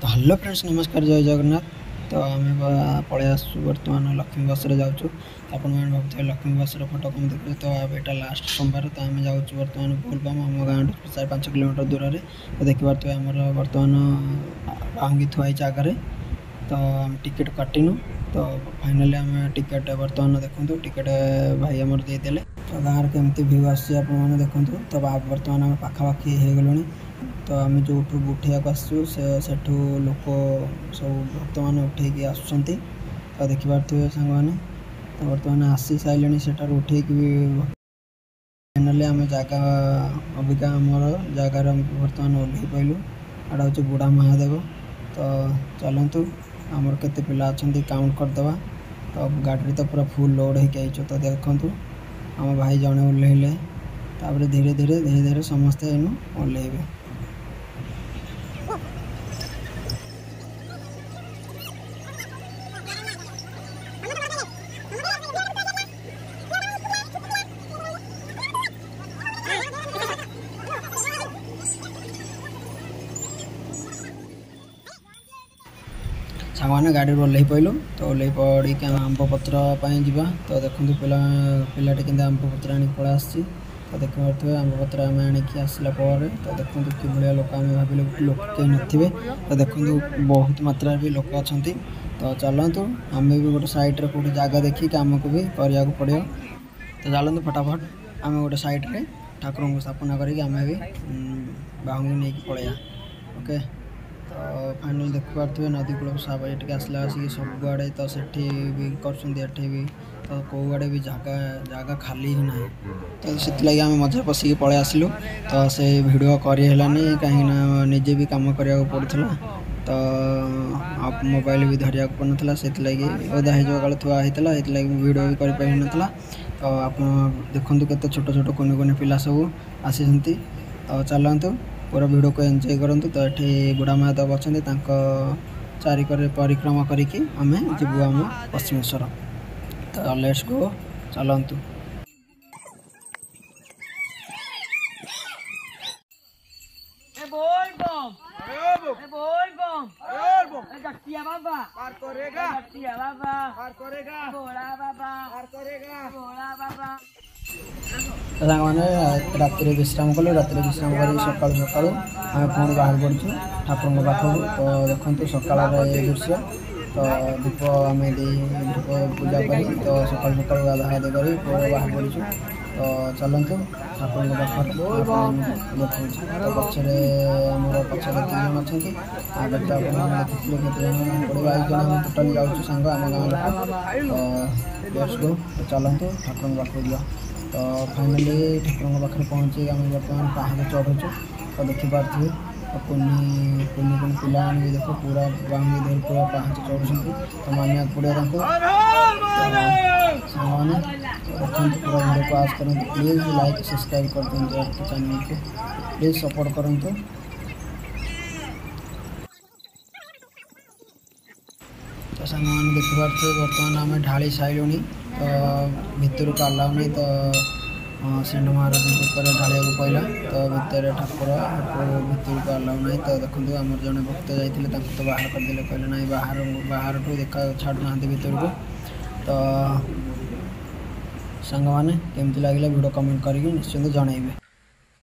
तो hello friends, नमस्कार, जय जगन्नाथ। तो आम पलि आसु बर्तमान लक्ष्मी बस जाऊँ। आपण मैंने भावुए लक्ष्मी बस फोटो कम देखिए। तो यहाँ लास्ट सोमवार। तो आम जाऊँ बर्तमान बोलबम आम गाँव 4-5 किलोमीटर दूर से। तो देखिए आमर बर्तमान बांगी थुआई आगे। तो आम टिकेट काटिनु। तो फाइनाली आम टिकेट बर्तमान देखो टिकेट भाई आमर देदेले। तो गाँव केमती भ्यू आसने देखूँ। तो बर्तमान आम पाखापाखि हो गलुणी। तो आम जो उठा आसू से लोक सब भक्त मैंने उठे आसुँच। तो देखिपे सांग मैंने तो बर्तमान आसी सारे से उठे फाइनाली आम जगह अबिका आमर जगार बर्तमान ओह्ल पाइलु। आड़ा हूँ बुढ़ा महादेव। तो चलतु आमर केते पिला अच्छा काउंट करदे। तो गाड़ी तो पूरा फुल लोड हो। तो देखु आम भाई जड़े ओह्लैले। तापर धीरे धीरे समस्ते इनू ओह्लैबे। सांग मैंने गाड़ी ओह्ल पड़ू। तो ओह्ल पड़ी आंब पत्र जावा। तो देखो पिलाटे के आंब पत्र आनी पड़ा आसी। तो देखिए आंब पत्र आम आणिकी आसला। तो देखो कि भाया लोक आम भाव लोक कहीं नथिबे। तो देखो बहुत मात्रा भी लोक अच्छा। तो चलतु आम भी गोटे साइड्रे कौटे जगह देखिए आमको भी करने पड़ो। तो चलतु फटाफट आम गोटे साइड्रे ठाकुर को स्थापना करके आम भी बाहू नहीं पलैया। ओके। तो फाइनाल देखिपे नदी कूल साइड आसला सब आड़े। तो सेठी भी कर भी। तो कौ आड़े भी जगह खाली ही ना। तो से आम मजा पशिक पलि आसलु। तो से भिडियो करनी कहीं निजे भी कम करने पड़ता। तो मोबाइल भी धरिया पड़ना से ओदा हो थुआ होता है भिडियो भी कर नाला। तो आप देखु के छोट छोट कुनि कुनि पिला सब आसी। तो चलतु पूरा भिडियो को एंजॉय करूँ। तो ये बुढ़ा महादेव अच्छा चारिकर परिक्रमा करके आम जीवु आम पश्चिमेश्वर। तो लेट्स गो चलतु। मैंने राति विश्राम कलु। राति विश्राम कर सका सका आम पुणी बाहर पड़ू ठाकुर पाखक। तो देखो सकाल दृश्य। तो दीप आम दीप पूजा कर तो सका सका गाधा गाधे कर बाहर पड़ू। तो चलतु ठाकुर पाखर देखो। तो पचर आम पचर 3 जन अच्छा। आगे तो आप देखिए केते जन 22 जन टोटाल जाऊँ सांग आम गाँव लोक। Let's go. तो चलतु ठाकुर पाखक जा। तो फाइनाली ठाकुर पाखे पहुँचे आम बर्तमान पहाड़ चढ़ु। तो देखिपे कुनि कुनि पिला भी देख पूरा बांगी धर पूरा पहाड़ चढ़ुं। तो मानिया पड़े सामने देखते पूरा वीडियो को आज करूँ। प्लीज़ लाइक सब्सक्राइब कर दिखाँ चैनल को प्लीज़ सपोर्ट करूँ। तो सांग मैंने देखिपे बर्तमान आम ढाली सारू। तो भितर को अलाउ नहीं। तो सिंह महाराज ढालिया पड़ा। तो भितर ठाकुर भितर को अलाउ नहीं। तो देखो आम जड़े भक्त जाते तो बाहर करदे कहले ना बाहर देखा छाड़ना भितर को। तो सांग मैंने केमती लगे वीडियो कमेंट करके निश्चिंत जनइबे।